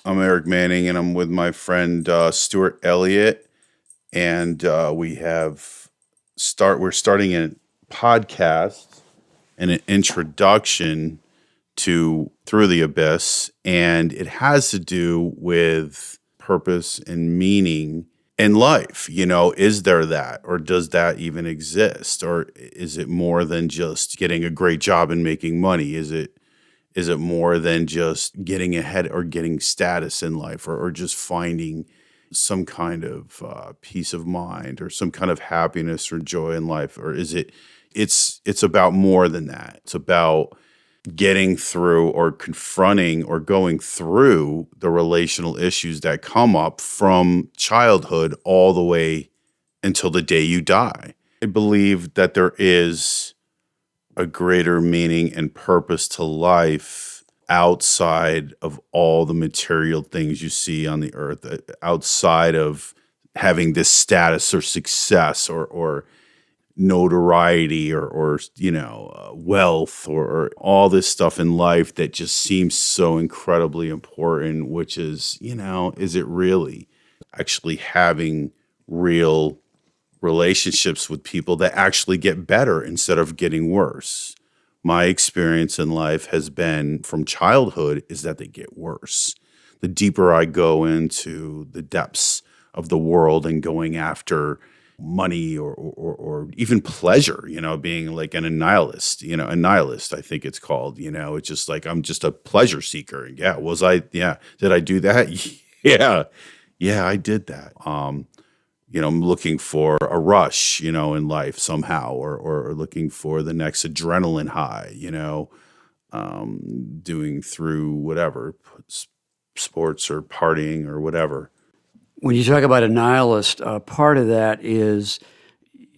I'm Eric Manning, and I'm with my friend Stuart Elliott, and we're starting a podcast and an introduction to Through the Abyss, and it has to do with purpose and meaning in life. Is there that, or does that even exist, or is it more than just getting a great job and making money? Is it more than just getting ahead or getting status in life, or just finding some kind of peace of mind or some kind of happiness or joy in life? Or is it's about more than that. It's about getting through or confronting or going through the relational issues that come up from childhood all the way until the day you die. I believe that there is a greater meaning and purpose to life outside of all the material things you see on the earth, outside of having this status or success or notoriety or wealth or all this stuff in life that just seems so incredibly important, which is it really actually having real relationships with people that actually get better instead of getting worse? My experience in life has been from childhood is that they get worse. The deeper I go into the depths of the world and going after money or even pleasure, being like a nihilist, I think it's called. It's just like I'm just a pleasure seeker. Yeah, did I do that? Yeah. Yeah, I did that. I'm looking for a rush, in life somehow, or looking for the next adrenaline high, doing through whatever, sports or partying or whatever. When you talk about a nihilist, part of that is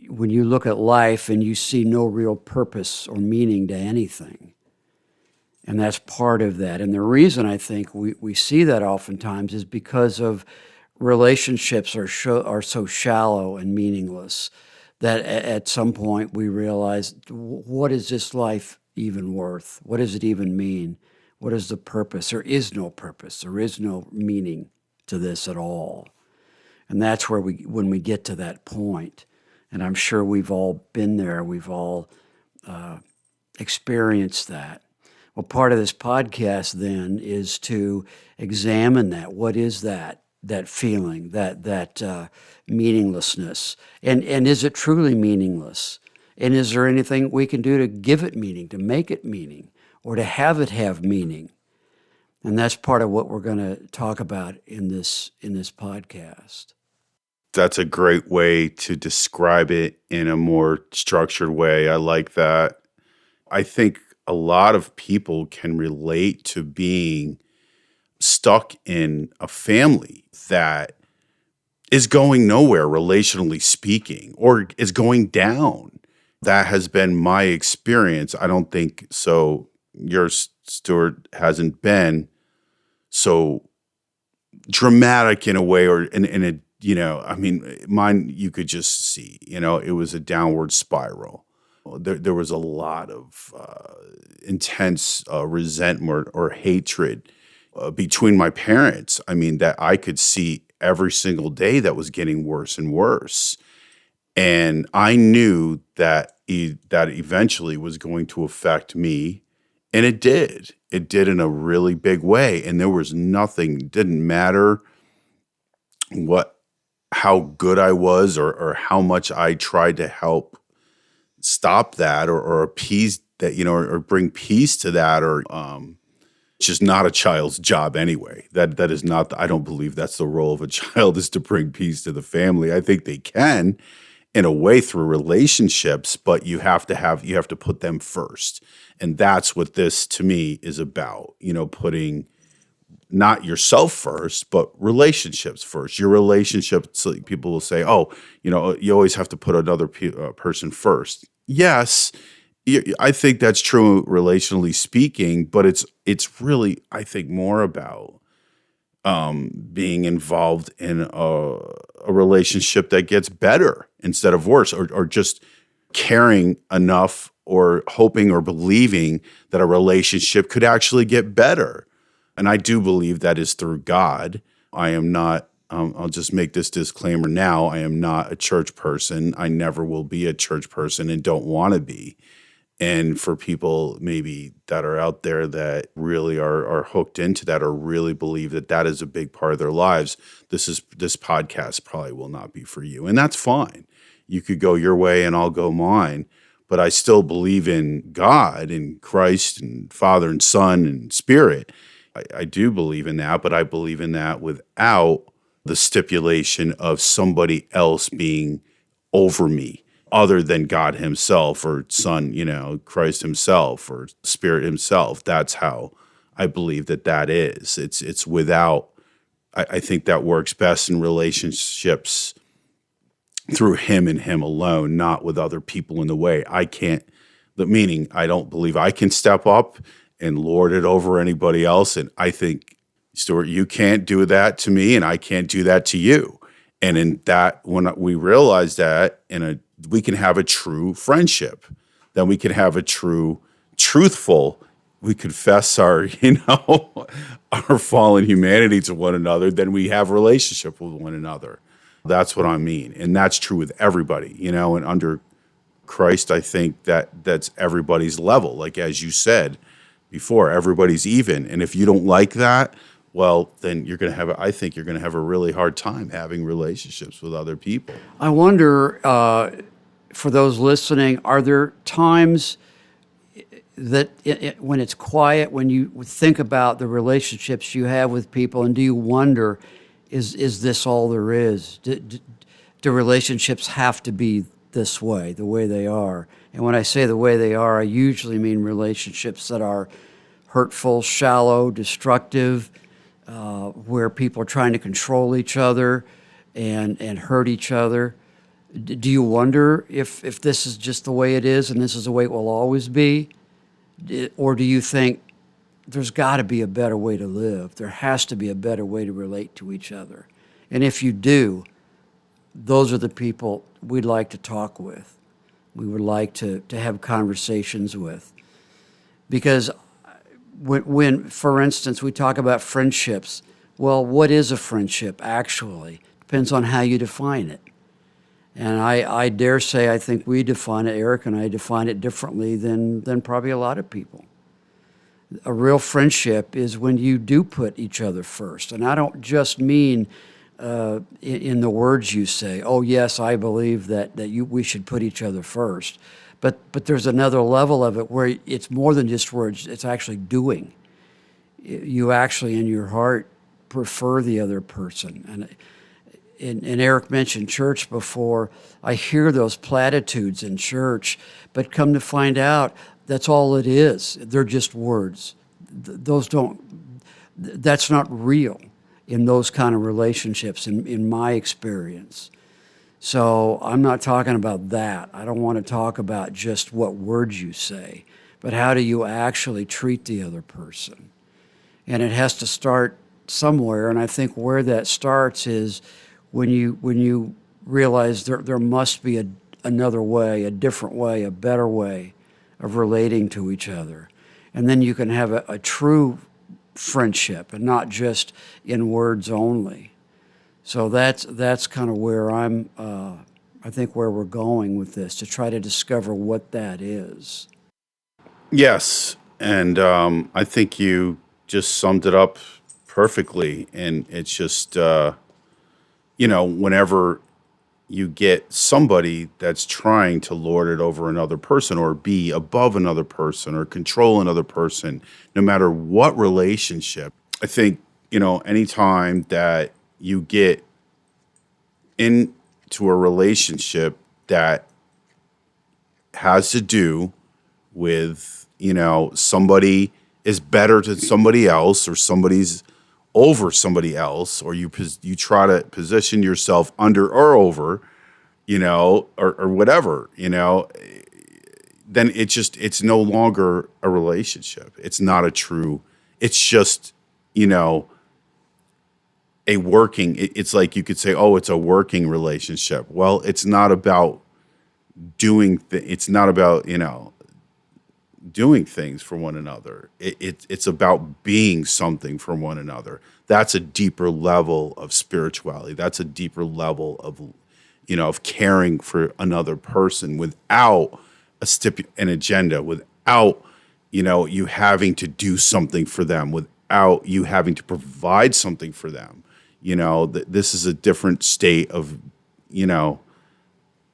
when you look at life and you see no real purpose or meaning to anything. And that's part of that. And the reason I think we see that oftentimes is because of relationships are so shallow and meaningless that at some point we realize, what is this life even worth? What does it even mean? What is the purpose? There is no purpose. There is no meaning to this at all. And that's where when we get to that point, and I'm sure we've all been there, we've all experienced that. Well, part of this podcast then is to examine that. What is that feeling, that meaninglessness? And is it truly meaningless? And is there anything we can do to give it meaning, to make it meaning, or to have it have meaning? And that's part of what we're going to talk about in this podcast. That's a great way to describe it in a more structured way. I like that. I think a lot of people can relate to being stuck in a family that is going nowhere, relationally speaking, or is going down. That has been my experience. I don't think so. Yours, Stuart, hasn't been so dramatic in a way, or in a, mine, you could just see, it was a downward spiral. There was a lot of intense resentment or hatred between my parents. I mean, that I could see every single day that was getting worse and worse. And I knew that that eventually was going to affect me. And it did. It did in a really big way. And there was nothing, didn't matter how good I was or how much I tried to help stop that or appease that, or bring peace to that, or it's just not a child's job anyway. That is not, I don't believe that's the role of a child, is to bring peace to the family. I think they can in a way through relationships, but you have to put them first. And that's what this to me is about, putting not yourself first, but relationships first. Your relationships, like people will say, oh, you always have to put another person first. Yes, I think that's true relationally speaking, but it's really, I think, more about being involved in a relationship that gets better instead of worse, or just caring enough or hoping or believing that a relationship could actually get better. And I do believe that is through God. I am not, I'll just make this disclaimer now. I am not a church person. I never will be a church person and don't want to be. And for people maybe that are out there that really are hooked into that or really believe that that is a big part of their lives, this podcast probably will not be for you. And that's fine. You could go your way and I'll go mine. But I still believe in God and Christ and Father and Son and Spirit. I do believe in that, but I believe in that without the stipulation of somebody else being over me other than God himself or Son, Christ himself or Spirit himself. That's how I believe that is. It's without, I think that works best in relationships through him and him alone, not with other people in the way. Meaning I don't believe I can step up and lord it over anybody else. And I think, Stuart, you can't do that to me and I can't do that to you. And in that, when we realize that, we can have a true friendship, then we can have a true, truthful, we confess our, our fallen humanity to one another, then we have relationship with one another. That's what I mean. And that's true with everybody, and under Christ, I think that's everybody's level. Like, as you said before, everybody's even. And if you don't like that, well, then I think you're going to have a really hard time having relationships with other people. I wonder, for those listening, are there times that when it's quiet, when you think about the relationships you have with people, and do you wonder, is this all there is? Do relationships have to be this way, the way they are? And when I say the way they are, I usually mean relationships that are hurtful, shallow, destructive, where people are trying to control each other and hurt each other. Do you wonder if this is just the way it is and this is the way it will always be? Or do you think there's got to be a better way to live? There has to be a better way to relate to each other. And if you do, those are the people we'd like to talk with. We would like to have conversations with. Because when, for instance, we talk about friendships, well, what is a friendship actually? Depends on how you define it. And I dare say I think we define it, Eric and I define it differently than probably a lot of people. A real friendship is when you do put each other first. And I don't just mean in the words you say, oh, yes, I believe that we should put each other first. But there's another level of it where it's more than just words, it's actually doing. You actually, in your heart, prefer the other person. And Eric mentioned church before. I hear those platitudes in church, but come to find out, that's all it is. They're just words. That's not real in those kind of relationships, in my experience. So I'm not talking about that. I don't want to talk about just what words you say, but how do you actually treat the other person? And it has to start somewhere, and I think where that starts is when you realize there must be another way, a different way, a better way of relating to each other. And then you can have a true friendship and not just in words only. So that's kind of where I think where we're going with this, to try to discover what that is. Yes. And I think you just summed it up perfectly. And it's just, whenever you get somebody that's trying to lord it over another person or be above another person or control another person, no matter what relationship, I think, anytime that you get into a relationship that has to do with, somebody is better than somebody else or somebody's over somebody else, or you try to position yourself under or over, or whatever, then it's no longer a relationship. It's not a true, it's just, a working, it's like you could say, oh, it's a working relationship. Well, it's not about it's not about, doing things for one another. It's about being something for one another. That's a deeper level of spirituality. That's a deeper level of, of caring for another person without an agenda, without, you having to do something for them, without you having to provide something for them. This is a different state of, you know,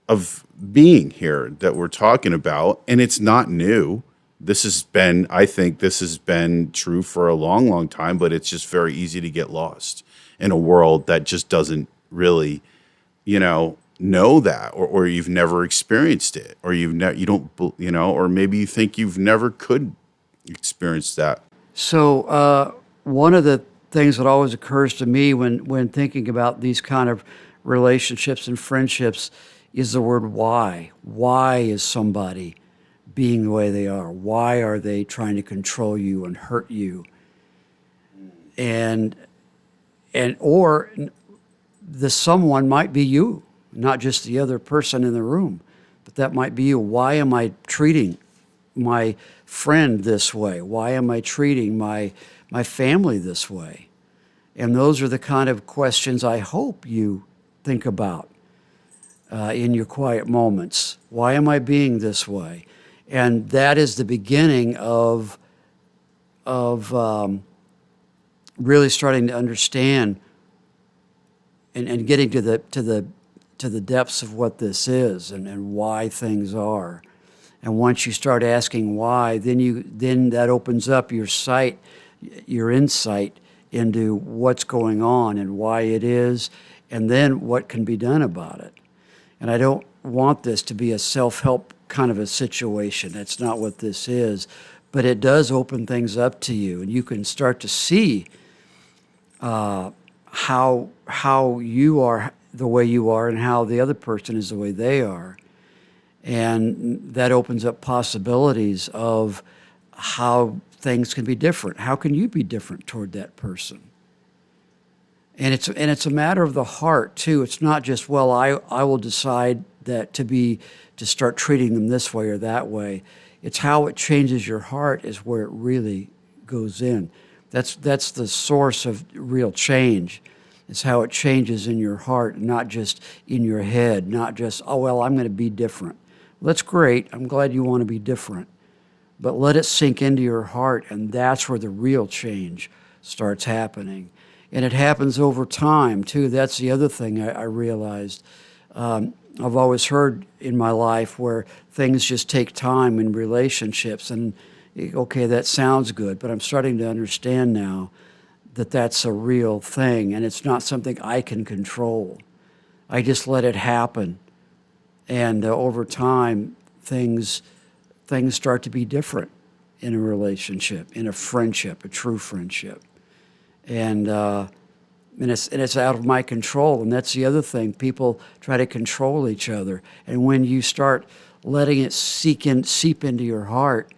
of being here that we're talking about, and it's not new. I think this has been true for a long, long time, but it's just very easy to get lost in a world that just doesn't really, know that, or you've never experienced it, or you don't, or maybe you think you've never could experience that. So, one of the things that always occurs to me when thinking about these kind of relationships and friendships is the word why. Why is somebody being the way they are? Why are they trying to control you and hurt you? And or the someone might be you, not just the other person in the room, but that might be you. Why am I treating my friend this way? Why am I treating my family this way? And those are the kind of questions I hope you think about in your quiet moments. Why am I being this way? And that is the beginning of really starting to understand and getting to the depths of what this is and why things are. And once you start asking why, then that opens up your sight, your insight into what's going on and why it is, and then what can be done about it. And I don't want this to be a self-help kind of a situation. That's not what this is. But it does open things up to you, and you can start to see how you are the way you are and how the other person is the way they are. And that opens up possibilities of how things can be different. How can you be different toward that person? And it's a matter of the heart too. It's not just, well, I will decide that to start treating them this way or that way. It's how it changes your heart is where it really goes in. That's the source of real change. It's how it changes in your heart, not just in your head, not just, oh, well, I'm going to be different. Well, that's great. I'm glad you want to be different. But let it sink into your heart, and that's where the real change starts happening. And it happens over time, too. That's the other thing I realized. I've always heard in my life where things just take time in relationships. And, okay, that sounds good, but I'm starting to understand now that that's a real thing, and it's not something I can control. I just let it happen. And over time, things start to be different in a relationship, in a friendship, a true friendship. And it's out of my control. And that's the other thing. People try to control each other. And when you start letting it seep into your heart,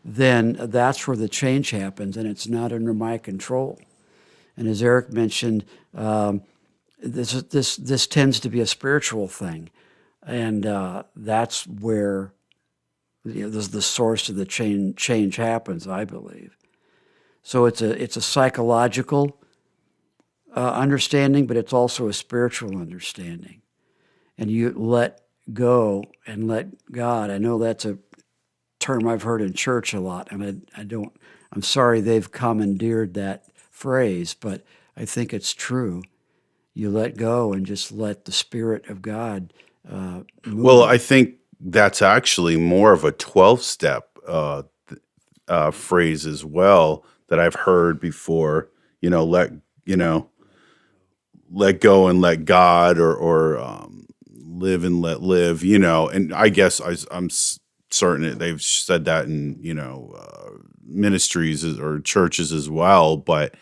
then that's where the change happens, and it's not under my control. And as Eric mentioned, this tends to be a spiritual thing, and that's where the source of the change happens, I believe. So it's a psychological understanding, but it's also a spiritual understanding. And you let go and let God. I know that's a term I've heard in church a lot, and I'm sorry they've commandeered that phrase, but I think it's true. You let go and just let the Spirit of God move. Well, I think that's actually more of a 12-step phrase as well that I've heard before. Let go and let God, or live and let live. And I guess I'm certain that they've said that in ministries or churches as well. But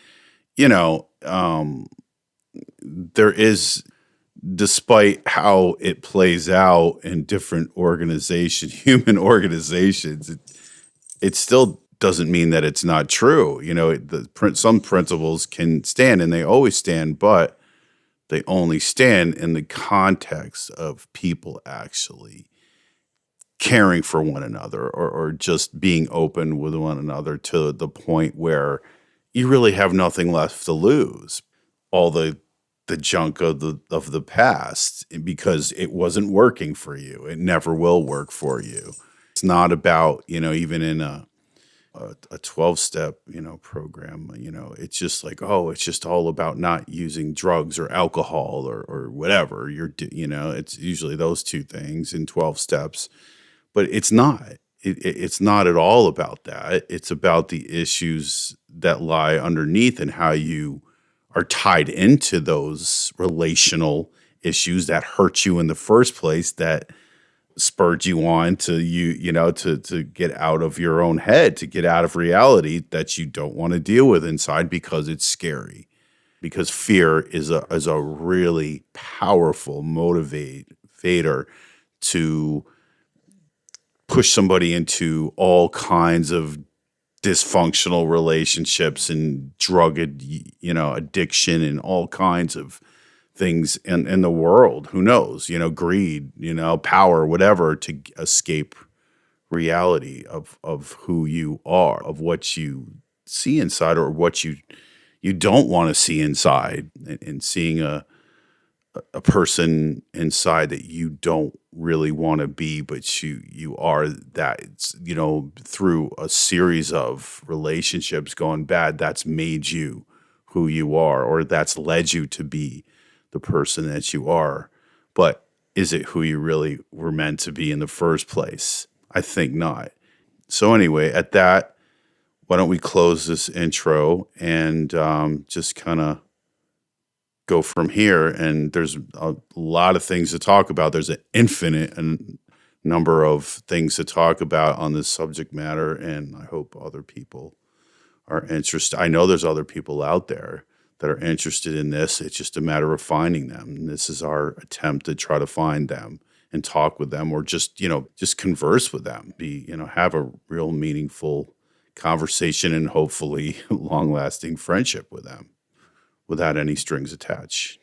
there is, despite how it plays out in different human organizations, it still doesn't mean that it's not true. Some principles can stand, and they always stand, but they only stand in the context of people actually caring for one another, or just being open with one another to the point where you really have nothing left to lose. All the junk of the past, because it wasn't working for you. It never will work for you. It's not about, even in a 12-step, program, it's just like, oh, it's just all about not using drugs or alcohol or whatever it's usually those two things in 12 steps, but it's not. It's not at all about that. It's about the issues that lie underneath and how you are tied into those relational issues that hurt you in the first place, that spurred you on to to get out of your own head, to get out of reality that you don't want to deal with inside because it's scary. Because fear is a really powerful motivator to push somebody into all kinds of dysfunctional relationships and drug addiction and all kinds of things in the world. Who knows? Greed, power, whatever, to escape reality of who you are, of what you see inside, or what you don't want to see inside, and seeing a person inside that you don't really want to be, but you are that. It's, through a series of relationships going bad, that's made you who you are, or that's led you to be the person that you are. But is it who you really were meant to be in the first place? I think not. So anyway, at that, why don't we close this intro and just kind of go from here? And there's a lot of things to talk about. There's an infinite number of things to talk about on this subject matter, and I hope other people are interested. I know there's other people out there that are interested in this. It's just a matter of finding them. And this is our attempt to try to find them and talk with them, or just converse with them, have a real meaningful conversation, and hopefully long-lasting friendship with them without any strings attached.